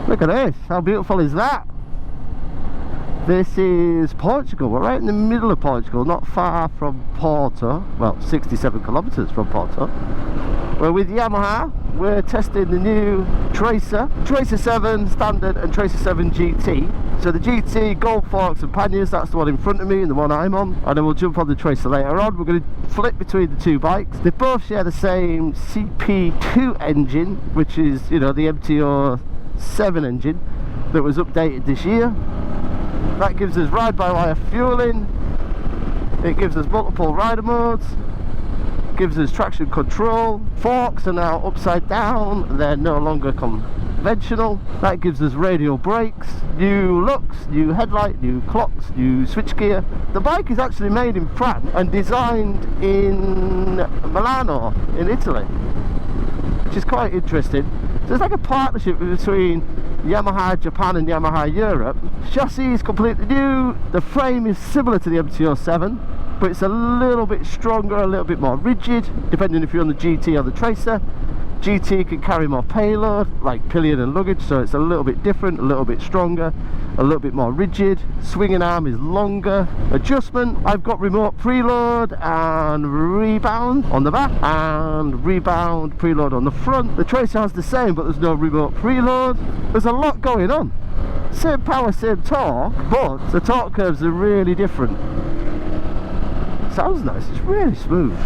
Look at this, how beautiful is that? This is Portugal. We're right in the middle of Portugal, not far from Porto. Well, 67 kilometers from Porto. We're with Yamaha. We're testing the new Tracer 7 Standard and Tracer 7 GT. So the GT, gold forks and panniers, that's the one in front of me and the one I'm on. And then we'll jump on the Tracer later on. We're going to flip between the two bikes. They both share the same CP2 engine, which is, you know, the MTO 7 engine that was updated this year. That gives us ride-by-wire fueling, it gives us multiple rider modes, gives us traction control. Forks are now upside down, they're no longer conventional. That gives us radial brakes, new looks, new headlight, new clocks, new switchgear. The bike is actually made in France and designed in Milano in Italy, which is quite interesting. So it's like a partnership between Yamaha Japan and Yamaha Europe. Chassis is completely new. The frame is similar to the MTO 7, but it's a little bit stronger, a little bit more rigid, depending if you're on the GT or the Tracer. GT can carry more payload, like pillion and luggage, so it's a little bit different, a little bit stronger, a little bit more rigid. Swinging arm is longer. Adjustment, I've got remote preload and rebound on the back, and rebound preload on the front. The Tracer has the same, but there's no remote preload. There's a lot going on. Same power, same torque, but the torque curves are really different. Sounds nice, it's really smooth.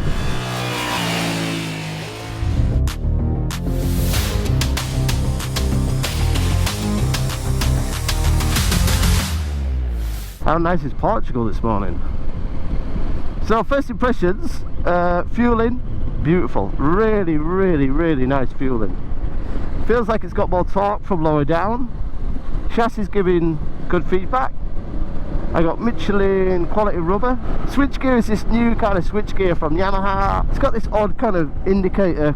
How nice is Portugal this morning? So first impressions, fueling, beautiful, really, really, really nice fueling. Feels like it's got more torque from lower down. Chassis giving good feedback. I got Michelin quality rubber. Switchgear is this new kind of switchgear from Yamaha. It's got this odd kind of indicator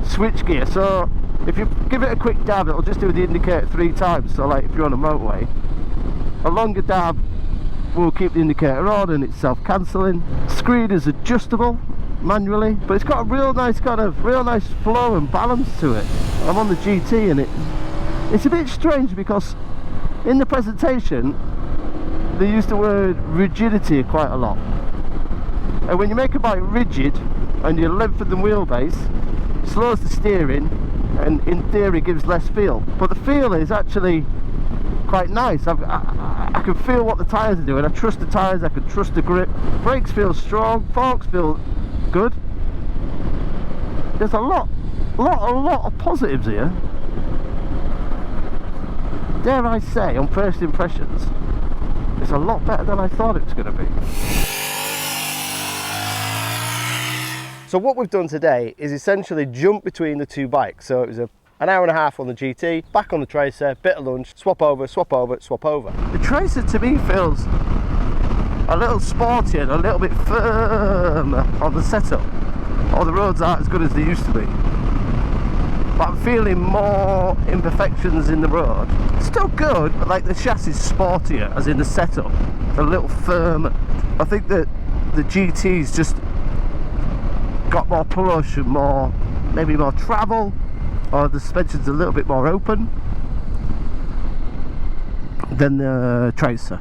switchgear, so if you give it a quick dab, it'll just do the indicator 3 times. So like if you're on a motorway, a longer dab will keep the indicator on and it's self-cancelling. Screen is adjustable manually, but it's got a real nice flow and balance to it. I'm on the GT and it's a bit strange because in the presentation they use the word rigidity quite a lot. And when you make a bike rigid and you lengthen the wheelbase, it slows the steering and in theory gives less feel. But the feel is actually quite nice. I can feel what the tyres are doing. I trust the tyres, I can trust the grip. Brakes feel strong, forks feel good. There's a lot of positives here. Dare I say, on first impressions, it's a lot better than I thought it was going to be. So what we've done today is essentially jump between the two bikes. So it was an hour and a half on the GT, back on the Tracer, bit of lunch, swap over, swap over, swap over. The Tracer to me feels a little sporty and a little bit firm on the setup. All the roads aren't as good as they used to be, but I'm feeling more imperfections in the road. Still good, but like the chassis is sportier, as in the setup, a little firmer. I think that the GT's just got more push and more, maybe more travel, or the suspension's a little bit more open than the Tracer.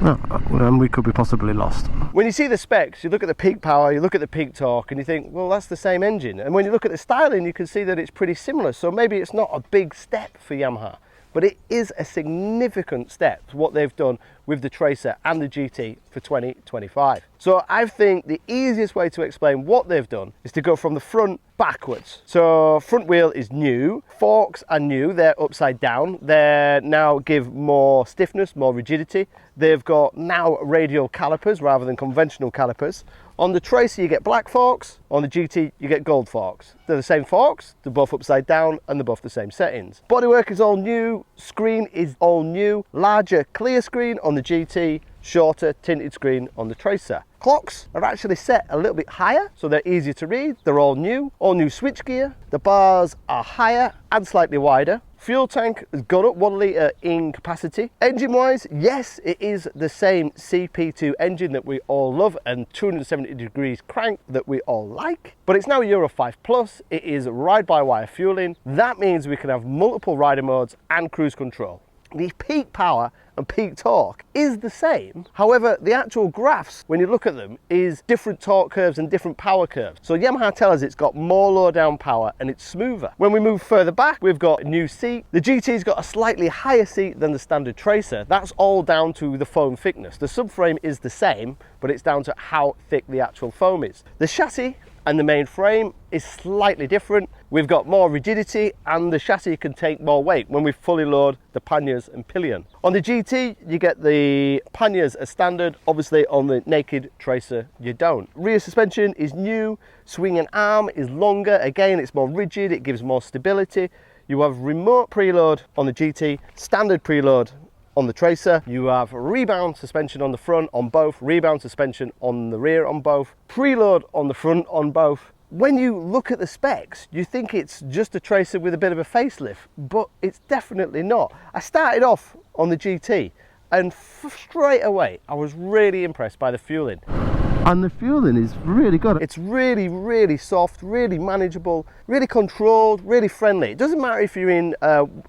And we could be possibly lost. When you see the specs, you look at the peak power, you look at the peak torque, and you think, well, that's the same engine. And when you look at the styling, you can see that it's pretty similar. So maybe it's not a big step for Yamaha, but it is a significant step, what they've done with the Tracer and the GT for 2025. So I think the easiest way to explain what they've done is to go from the front backwards. So front wheel is new, forks are new, they're upside down, they now give more stiffness, more rigidity. They've got now radial calipers rather than conventional calipers. On the Tracer you get black forks, on the GT you get gold forks. They're the same forks, they're both upside down and they're both the same settings. Bodywork is all new, screen is all new, larger clear screen on the GT, shorter tinted screen on the Tracer. Clocks are actually set a little bit higher, so they're easier to read. They're all new switchgear. The bars are higher and slightly wider. Fuel tank has gone up 1 litre in capacity. Engine wise, yes, it is the same CP2 engine that we all love and 270 degrees crank that we all like, but it's now Euro 5 Plus. It is ride-by-wire fueling. That means we can have multiple rider modes and cruise control. The peak power and peak torque is the same. However, the actual graphs, when you look at them, is different torque curves and different power curves. So Yamaha tells us it's got more low down power and it's smoother. When we move further back, we've got a new seat. The GT's got a slightly higher seat than the standard Tracer. That's all down to the foam thickness. The subframe is the same, but it's down to how thick the actual foam is. The chassis and the main frame is slightly different. We've got more rigidity and the chassis can take more weight when we fully load the panniers and pillion. On the GT, you get the panniers as standard. Obviously on the naked Tracer, you don't. Rear suspension is new. Swinging arm is longer. Again, it's more rigid. It gives more stability. You have remote preload on the GT, standard preload on the Tracer. You have rebound suspension on the front on both, rebound suspension on the rear on both, preload on the front on both. When you look at the specs, you think it's just a Tracer with a bit of a facelift, but it's definitely not. I started off on the GT and straight away I was really impressed by the fueling. And the fueling is really good. It's really, really soft, really manageable, really controlled, really friendly. It doesn't matter if you're in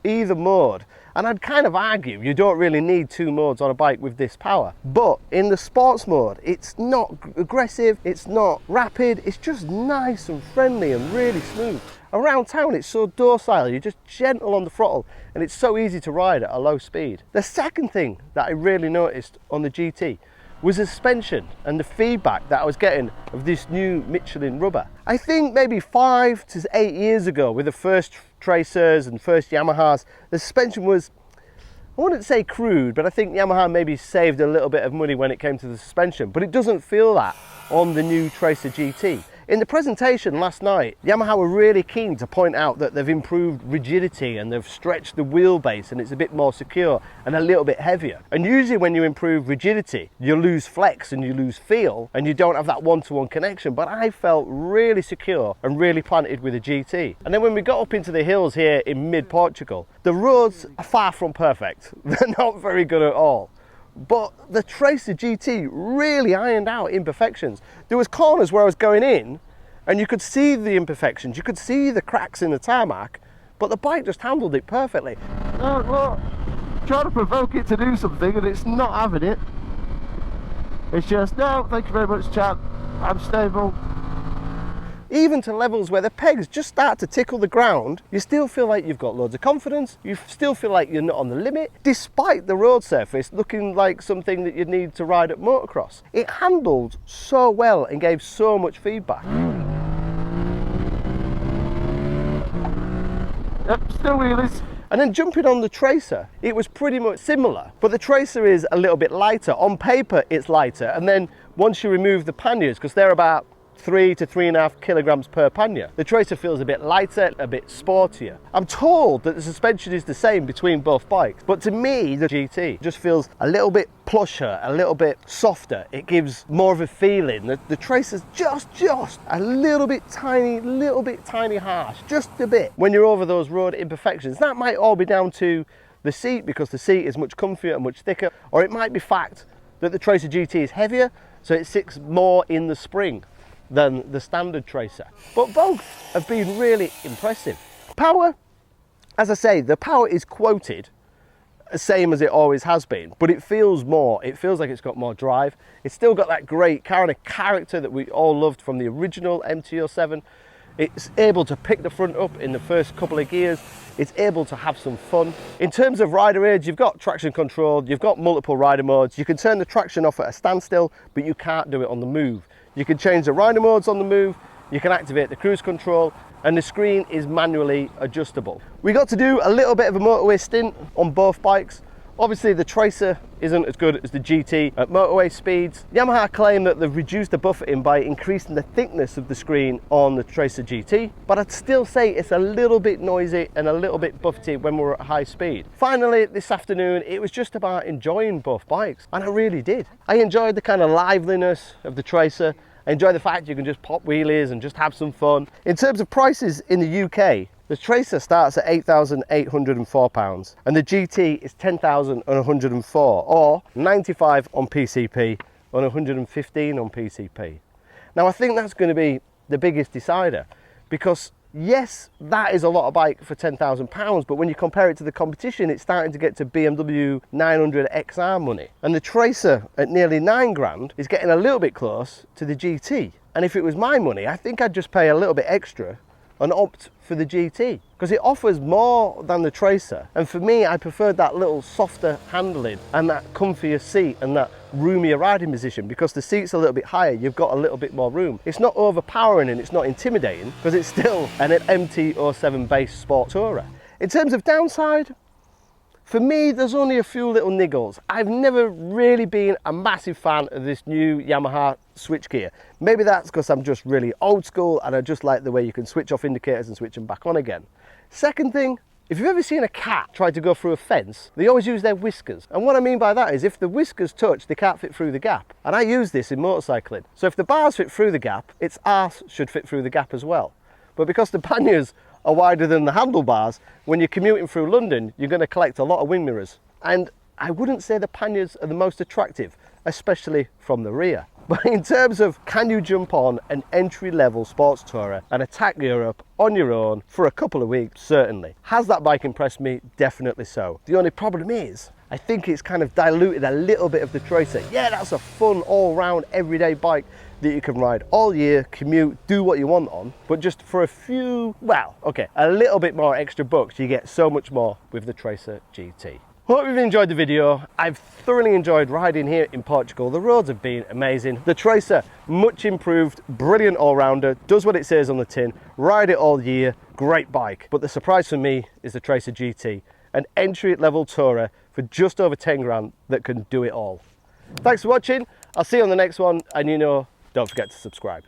either mode. And I'd kind of argue you don't really need 2 modes on a bike with this power. But in the sports mode, it's not aggressive, it's not rapid, it's just nice and friendly and really smooth. Around town, it's so docile, you're just gentle on the throttle, and it's so easy to ride at a low speed. The second thing that I really noticed on the GT was the suspension and the feedback that I was getting of this new Michelin rubber. I think maybe 5 to 8 years ago with the first Tracers and first Yamahas, the suspension was, I wouldn't say crude, but I think Yamaha maybe saved a little bit of money when it came to the suspension, but it doesn't feel that on the new Tracer GT. In the presentation last night, Yamaha were really keen to point out that they've improved rigidity and they've stretched the wheelbase and it's a bit more secure and a little bit heavier. And usually when you improve rigidity, you lose flex and you lose feel and you don't have that one-to-one connection. But I felt really secure and really planted with a GT. And then when we got up into the hills here in mid-Portugal, the roads are far from perfect. They're not very good at all. But the Tracer GT really ironed out imperfections. There was corners where I was going in and you could see the imperfections, you could see the cracks in the tarmac, but the bike just handled it perfectly. Look, trying to provoke it to do something and it's not having it. It's just, no, thank you very much, chap, I'm stable. Even to levels where the pegs just start to tickle the ground, you still feel like you've got loads of confidence, you still feel like you're not on the limit, despite the road surface looking like something that you'd need to ride at motocross. It handled so well and gave so much feedback. Yep, still wheelies. And then jumping on the Tracer, it was pretty much similar, but the Tracer is a little bit lighter. On paper, it's lighter, and then once you remove the panniers, because they're about 3 to 3.5 kilograms per pannier, the Tracer feels a bit lighter, a bit sportier. I'm told that the suspension is the same between both bikes, but to me, the GT just feels a little bit plusher, a little bit softer. It gives more of a feeling. The Tracer's just a little bit tiny harsh, just a bit. When you're over those road imperfections, that might all be down to the seat, because the seat is much comfier and much thicker, or it might be fact that the Tracer GT is heavier, so it sits more in the spring than the standard Tracer. But both have been really impressive. Power, as I say, the power is quoted the same as it always has been, but it feels more. It feels like it's got more drive. It's still got that great kind of character that we all loved from the original MT-07. It's able to pick the front up in the first couple of gears. It's able to have some fun. In terms of rider aids, you've got traction control, you've got multiple rider modes. You can turn the traction off at a standstill, but you can't do it on the move. You can change the rider modes on the move, you can activate the cruise control, and the screen is manually adjustable. We got to do a little bit of a motorway stint on both bikes. Obviously the Tracer isn't as good as the GT at motorway speeds. Yamaha claim that they've reduced the buffeting by increasing the thickness of the screen on the Tracer GT, but I'd still say it's a little bit noisy and a little bit buffety when we're at high speed. Finally, this afternoon, it was just about enjoying both bikes, and I really did. I enjoyed the kind of liveliness of the Tracer. I enjoy the fact you can just pop wheelies and just have some fun. In terms of prices in the UK, the Tracer starts at £8,804 and the GT is £10,104, or 95 on PCP and 115 on PCP. Now I think that's going to be the biggest decider, because yes, that is a lot of bike for £10,000, but when you compare it to the competition, it's starting to get to BMW 900 XR money. And the Tracer at nearly 9 grand is getting a little bit close to the GT. And if it was my money, I think I'd just pay a little bit extra and opt for the GT, because it offers more than the Tracer. And for me, I preferred that little softer handling and that comfier seat and that roomier riding position, because the seat's a little bit higher, you've got a little bit more room. It's not overpowering and it's not intimidating, because it's still an MT-07 base sport tourer. In terms of downside, for me, there's only a few little niggles. I've never really been a massive fan of this new Yamaha switchgear. Maybe that's because I'm just really old school and I just like the way you can switch off indicators and switch them back on again. Second thing, if you've ever seen a cat try to go through a fence, they always use their whiskers. And what I mean by that is if the whiskers touch, they can't fit through the gap. And I use this in motorcycling. So if the bars fit through the gap, its arse should fit through the gap as well. But because the panniers are wider than the handlebars, when you're commuting through London, you're going to collect a lot of wing mirrors. And I wouldn't say the panniers are the most attractive, especially from the rear. But in terms of can you jump on an entry-level sports tourer and attack Europe on your own for a couple of weeks? Certainly. Has that bike impressed me? Definitely so. The only problem is, I think it's kind of diluted a little bit of the Tracer. Yeah, that's a fun all-round everyday bike that you can ride all year, commute, do what you want on, but just for a few, well, okay, a little bit more extra bucks, you get so much more with the Tracer GT. Hope you've enjoyed the video. I've thoroughly enjoyed riding here in Portugal. The roads have been amazing. The Tracer, much improved, brilliant all-rounder, does what it says on the tin, ride it all year, great bike. But the surprise for me is the Tracer GT, an entry-level tourer for just over 10 grand that can do it all. Thanks for watching. I'll see you on the next one, and don't forget to subscribe.